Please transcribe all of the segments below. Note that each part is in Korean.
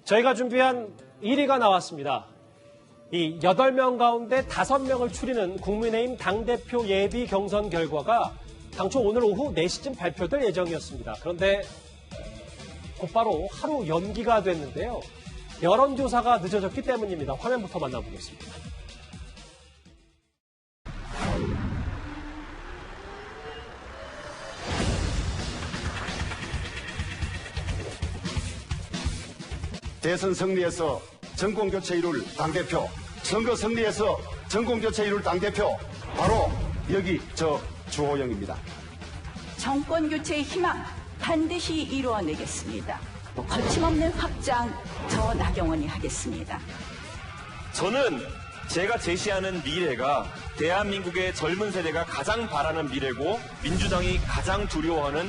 저희가 준비한 1위가 나왔습니다. 이 8명 가운데 5명을 추리는 국민의힘 당대표 예비 경선 결과가 당초 오늘 오후 4시쯤 발표될 예정이었습니다. 그런데 곧바로 하루 연기가 됐는데요. 여론조사가 늦어졌기 때문입니다. 화면부터 만나보겠습니다. 대선 승리해서 정권교체 이룰 당대표, 선거 승리해서 정권교체 이룰 당대표, 바로 여기 저 주호영입니다. 정권교체의 희망 반드시 이루어내겠습니다. 거침없는 확장 저 나경원이 하겠습니다. 저는 제가 제시하는 미래가 대한민국의 젊은 세대가 가장 바라는 미래고 민주당이 가장 두려워하는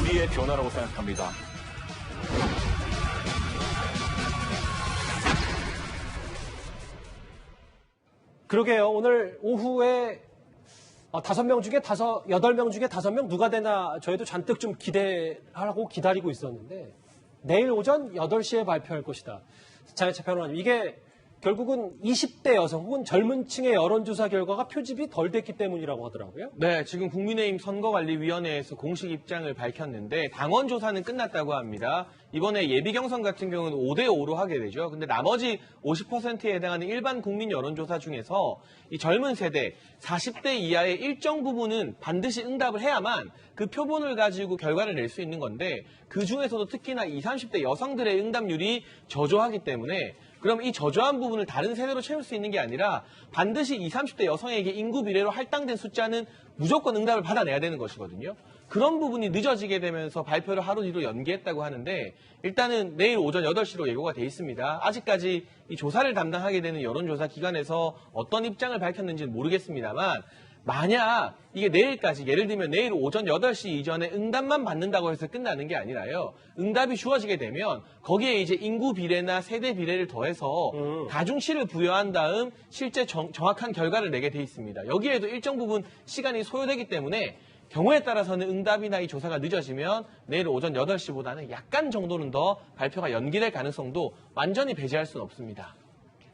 우리의 변화라고 생각합니다. 그러게요. 오늘 오후에 8명 중에 5명 누가 되나 저희도 잔뜩 좀 기대하고 기다리고 있었는데 내일 오전 8시에 발표할 것이다. 장혜철 평론가님, 이게 결국은 20대 여성 혹은 젊은 층의 여론조사 결과가 표집이 덜 됐기 때문이라고 하더라고요. 네, 지금 국민의힘 선거관리위원회에서 공식 입장을 밝혔는데 당원 조사는 끝났다고 합니다. 이번에 예비경선 같은 경우는 5대5로 하게 되죠. 근데 나머지 50%에 해당하는 일반 국민 여론조사 중에서 이 젊은 세대 40대 이하의 일정 부분은 반드시 응답을 해야만 그 표본을 가지고 결과를 낼 수 있는 건데 그 중에서도 특히나 20, 30대 여성들의 응답률이 저조하기 때문에 그럼 이 저조한 부분을 다른 세대로 채울 수 있는 게 아니라 반드시 20, 30대 여성에게 인구 비례로 할당된 숫자는 무조건 응답을 받아내야 되는 것이거든요. 그런 부분이 늦어지게 되면서 발표를 하루 뒤로 연기했다고 하는데 일단은 내일 오전 8시로 예고가 돼 있습니다. 아직까지 이 조사를 담당하게 되는 여론조사 기관에서 어떤 입장을 밝혔는지는 모르겠습니다만 만약 이게 내일까지 예를 들면 내일 오전 8시 이전에 응답만 받는다고 해서 끝나는 게 아니라요. 응답이 주어지게 되면 거기에 이제 인구 비례나 세대 비례를 더해서 가중치를 부여한 다음 실제 정확한 결과를 내게 돼 있습니다. 여기에도 일정 부분 시간이 소요되기 때문에 경우에 따라서는 응답이나 이 조사가 늦어지면 내일 오전 8시보다는 약간 정도는 더 발표가 연기될 가능성도 완전히 배제할 수는 없습니다.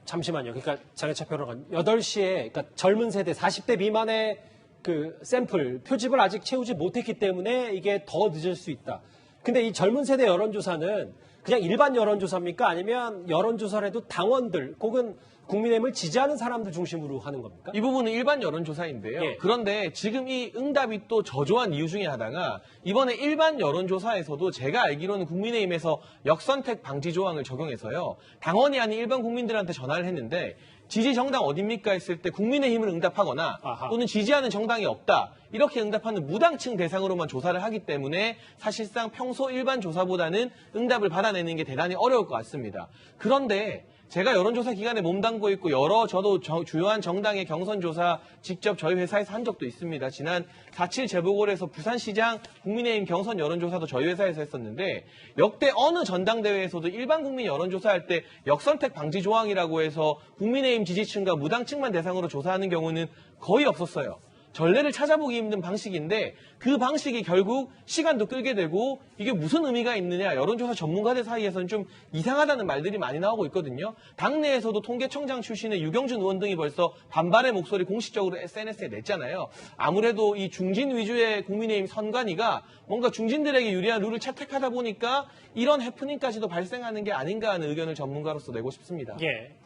잠시만요. 그러니까 장혜철 평론가님, 8시에 그러니까 젊은 세대 40대 미만의 그 샘플 표집을 아직 채우지 못했기 때문에 이게 더 늦을 수 있다. 근데 이 젊은 세대 여론조사는 그냥 일반 여론조사입니까? 아니면 여론조사를 해도 당원들 혹은 국민의힘을 지지하는 사람들 중심으로 하는 겁니까? 이 부분은 일반 여론조사인데요. 예. 그런데 지금 이 응답이 또 저조한 이유 중에 하나가 이번에 일반 여론조사에서도 제가 알기로는 국민의힘에서 역선택 방지 조항을 적용해서요. 당원이 아닌 일반 국민들한테 전화를 했는데 지지 정당 어딥니까 했을 때 국민의힘을 응답하거나 아하. 또는 지지하는 정당이 없다. 이렇게 응답하는 무당층 대상으로만 조사를 하기 때문에 사실상 평소 일반 조사보다는 응답을 받아내는 게 대단히 어려울 것 같습니다. 그런데 제가 여론조사 기관에 몸담고 있고 저도 주요한 정당의 경선조사 직접 저희 회사에서 한 적도 있습니다. 지난 4.7 재보궐에서 부산시장 국민의힘 경선 여론조사도 저희 회사에서 했었는데 역대 어느 전당대회에서도 일반 국민 여론조사할 때 역선택 방지 조항이라고 해서 국민의힘 지지층과 무당층만 대상으로 조사하는 경우는 거의 없었어요. 전례를 찾아보기 힘든 방식인데 그 방식이 결국 시간도 끌게 되고 이게 무슨 의미가 있느냐 여론조사 전문가들 사이에서는 좀 이상하다는 말들이 많이 나오고 있거든요. 당내에서도 통계청장 출신의 유경준 의원 등이 벌써 반발의 목소리 공식적으로 SNS에 냈잖아요. 아무래도 이 중진 위주의 국민의힘 선관위가 뭔가 중진들에게 유리한 룰을 채택하다 보니까 이런 해프닝까지도 발생하는 게 아닌가 하는 의견을 전문가로서 내고 싶습니다. 예.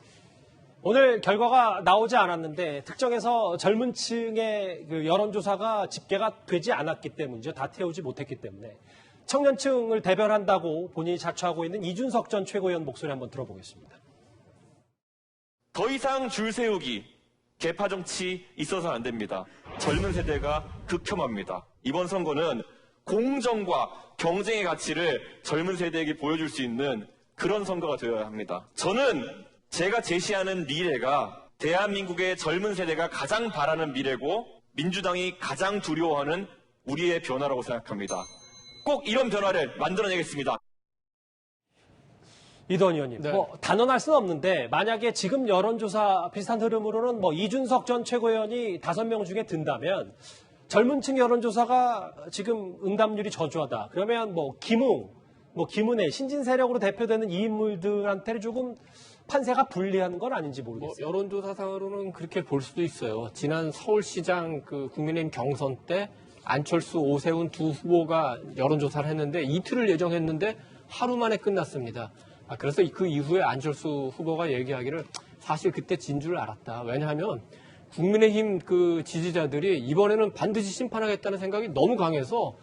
오늘 결과가 나오지 않았는데 특정해서 젊은 층의 그 여론조사가 집계가 되지 않았기 때문이죠. 다 태우지 못했기 때문에. 청년층을 대변한다고 본인이 자처하고 있는 이준석 전 최고위원 목소리 한번 들어보겠습니다. 더 이상 줄 세우기, 계파 정치 있어서는 안 됩니다. 젊은 세대가 극혐합니다. 이번 선거는 공정과 경쟁의 가치를 젊은 세대에게 보여줄 수 있는 그런 선거가 되어야 합니다. 저는 제가 제시하는 미래가 대한민국의 젊은 세대가 가장 바라는 미래고 민주당이 가장 두려워하는 우리의 변화라고 생각합니다. 꼭 이런 변화를 만들어내겠습니다. 이도원 의원님, 네. 단언할 수는 없는데 만약에 지금 여론조사 비슷한 흐름으로는 이준석 전 최고위원이 5명 중에 든다면 젊은 층 여론조사가 지금 응답률이 저조하다. 그러면 김웅, 뭐 김은혜, 신진 세력으로 대표되는 이 인물들한테는 조금 판세가 불리한 건 아닌지 모르겠어요. 여론조사상으로는 그렇게 볼 수도 있어요. 지난 서울시장 그 국민의힘 경선 때 안철수, 오세훈 두 후보가 여론조사를 했는데 이틀을 예정했는데 하루 만에 끝났습니다. 그래서 그 이후에 안철수 후보가 얘기하기를 사실 그때 진 줄 알았다. 왜냐하면 국민의힘 그 지지자들이 이번에는 반드시 심판하겠다는 생각이 너무 강해서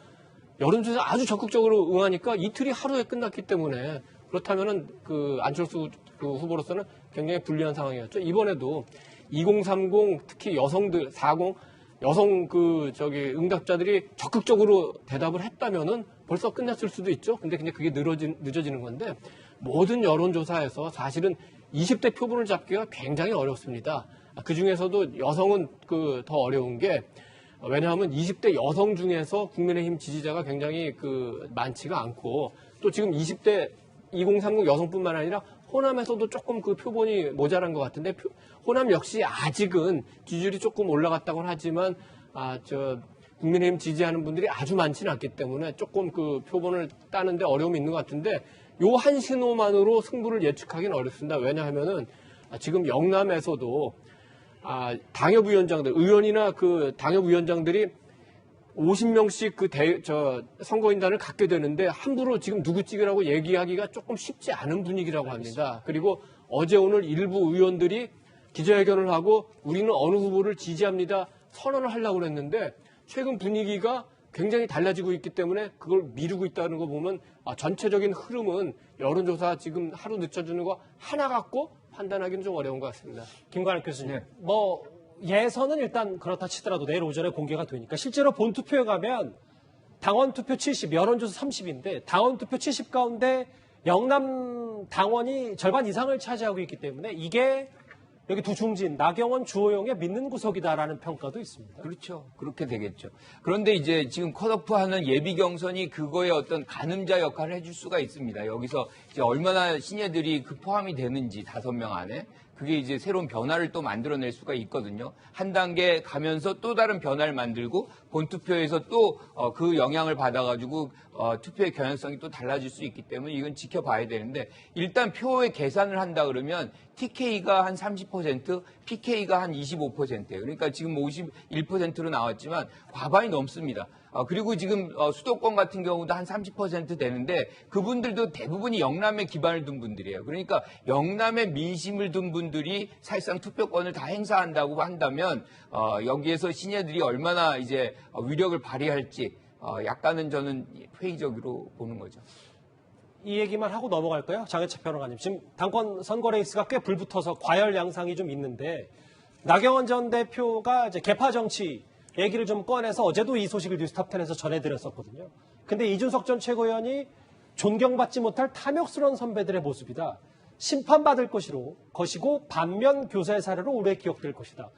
여론조사 아주 적극적으로 응하니까 이틀이 하루에 끝났기 때문에 그렇다면은 그 안철수 그 후보로서는 굉장히 불리한 상황이었죠. 이번에도 2030 특히 여성들 40 여성 응답자들이 적극적으로 대답을 했다면은 벌써 끝났을 수도 있죠. 근데 그냥 그게 늦어지는 건데 모든 여론조사에서 사실은 20대 표본을 잡기가 굉장히 어렵습니다. 그 중에서도 여성은 더 어려운 게 왜냐하면 20대 여성 중에서 국민의힘 지지자가 굉장히 많지가 않고 또 지금 20대 2030 여성뿐만 아니라 호남에서도 조금 그 표본이 모자란 것 같은데 호남 역시 아직은 지지율이 조금 올라갔다고는 하지만 국민의힘 지지하는 분들이 아주 많지는 않기 때문에 조금 그 표본을 따는데 어려움이 있는 것 같은데 요 한 신호만으로 승부를 예측하기는 어렵습니다. 왜냐하면은 지금 영남에서도 당협위원장들 의원이나 그 당협위원장들이 50명씩 선거인단을 갖게 되는데 함부로 지금 누구 찍으라고 얘기하기가 조금 쉽지 않은 분위기라고 합니다. 그리고 어제 오늘 일부 의원들이 기자회견을 하고 우리는 어느 후보를 지지합니다 선언을 하려고 그랬는데 최근 분위기가 굉장히 달라지고 있기 때문에 그걸 미루고 있다는 거 보면 전체적인 흐름은 여론조사 지금 하루 늦춰주는 거 하나 갖고 판단하기는 좀 어려운 것 같습니다. 김관욱 교수님, 예선은 일단 그렇다 치더라도 내일 오전에 공개가 되니까 실제로 본투표에 가면 당원 투표 70, 여론조사 30인데 당원 투표 70 가운데 영남 당원이 절반 이상을 차지하고 있기 때문에 이게 여기 두 중진, 나경원, 주호영의 믿는 구석이다라는 평가도 있습니다. 그렇죠. 그렇게 되겠죠. 그런데 이제 지금 컷오프하는 예비 경선이 그거의 어떤 가늠자 역할을 해줄 수가 있습니다. 여기서 이제 얼마나 신예들이 포함이 되는지 5명 안에 그게 이제 새로운 변화를 또 만들어낼 수가 있거든요. 한 단계 가면서 또 다른 변화를 만들고 본투표에서 또 그 영향을 받아가지고 투표의 경향성이 또 달라질 수 있기 때문에 이건 지켜봐야 되는데 일단 표의 계산을 한다 그러면 TK가 한 30%, PK가 한 25%예요. 그러니까 지금 51%로 나왔지만 과반이 넘습니다. 그리고 지금 수도권 같은 경우도 한 30% 되는데 그분들도 대부분이 영남에 기반을 둔 분들이에요. 그러니까 영남에 민심을 둔 분들이 사실상 투표권을 다 행사한다고 한다면 여기에서 신예들이 얼마나 이제 위력을 발휘할지 약간은 저는 회의적으로 보는 거죠. 이 얘기만 하고 넘어갈까요? 장혜철 평론가님. 지금 당권 선거 레이스가 꽤 불붙어서 과열 양상이 좀 있는데 나경원 전 대표가 이제 개파 정치 얘기를 좀 꺼내서 어제도 이 소식을 뉴스탑10에서 전해드렸었거든요. 근데 이준석 전 최고위원이 존경받지 못할 탐욕스러운 선배들의 모습이다. 심판받을 것이고 반면 교사의 사례로 오래 기억될 것이다.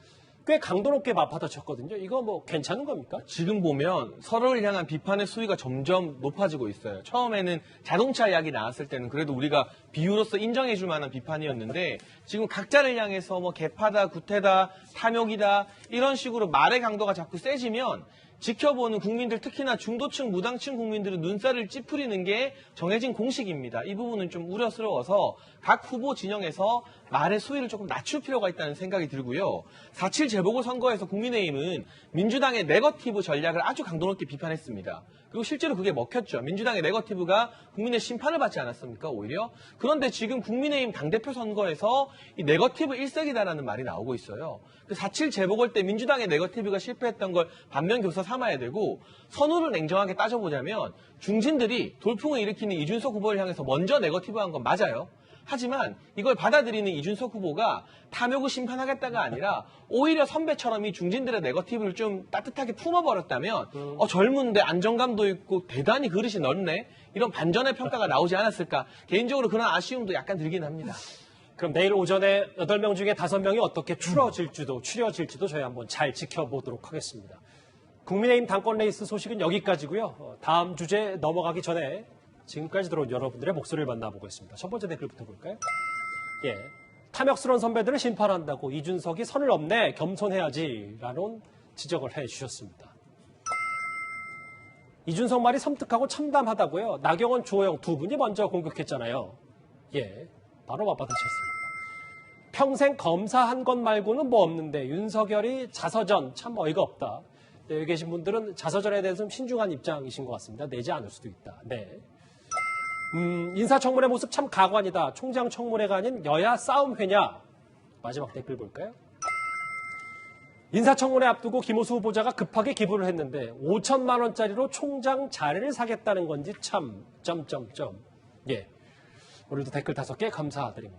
꽤 강도 높게 맞받아쳤거든요. 이거 괜찮은 겁니까? 지금 보면 서로를 향한 비판의 수위가 점점 높아지고 있어요. 처음에는 자동차 이야기 나왔을 때는 그래도 우리가 비유로서 인정해줄 만한 비판이었는데 지금 각자를 향해서 개파다, 구태다, 탐욕이다 이런 식으로 말의 강도가 자꾸 세지면 지켜보는 국민들 특히나 중도층, 무당층 국민들은 눈살을 찌푸리는 게 정해진 공식입니다. 이 부분은 좀 우려스러워서 각 후보 진영에서 말의 수위를 조금 낮출 필요가 있다는 생각이 들고요. 4.7 재보궐선거에서 국민의힘은 민주당의 네거티브 전략을 아주 강도 높게 비판했습니다. 그리고 실제로 그게 먹혔죠. 민주당의 네거티브가 국민의 심판을 받지 않았습니까? 오히려. 그런데 지금 국민의힘 당대표 선거에서 이 네거티브 일색이다라는 말이 나오고 있어요. 4.7 재보궐 때 민주당의 네거티브가 실패했던 걸 반면 교사 삼아야 되고 선후를 냉정하게 따져보자면 중진들이 돌풍을 일으키는 이준석 후보를 향해서 먼저 네거티브한 건 맞아요. 하지만 이걸 받아들이는 이준석 후보가 탐욕을 심판하겠다가 아니라 오히려 선배처럼 이 중진들의 네거티브를 좀 따뜻하게 품어버렸다면 젊은데 안정감도 있고 대단히 그릇이 넓네 이런 반전의 평가가 나오지 않았을까 개인적으로 그런 아쉬움도 약간 들긴 합니다. 그럼 내일 오전에 8명 중에 5명이 어떻게 추려질지도 저희 한번 잘 지켜보도록 하겠습니다. 국민의힘 당권 레이스 소식은 여기까지고요. 다음 주제 넘어가기 전에 지금까지 들어온 여러분들의 목소리를 만나보겠습니다. 첫 번째 댓글부터 볼까요? 탐욕스러운 선배들을 심판한다고 이준석이 선을 넘네 겸손해야지라는 지적을 해주셨습니다. 이준석 말이 섬뜩하고 참담하다고요. 나경원, 주호영 두 분이 먼저 공격했잖아요. 예, 바로 맞받아쳤습니다. 평생 검사한 것 말고는 뭐 없는데 윤석열이 자서전 참 어이가 없다. 네, 여기 계신 분들은 자서전에 대해서 좀 신중한 입장이신 것 같습니다. 내지 않을 수도 있다. 네. 인사청문회 모습 참 가관이다. 총장 청문회가 아닌 여야 싸움회냐. 마지막 댓글 볼까요? 인사청문회 앞두고 김호수 후보자가 급하게 기부를 했는데 5천만 원짜리로 총장 자리를 사겠다는 건지 참... 예. 오늘도 댓글 5개 감사드립니다.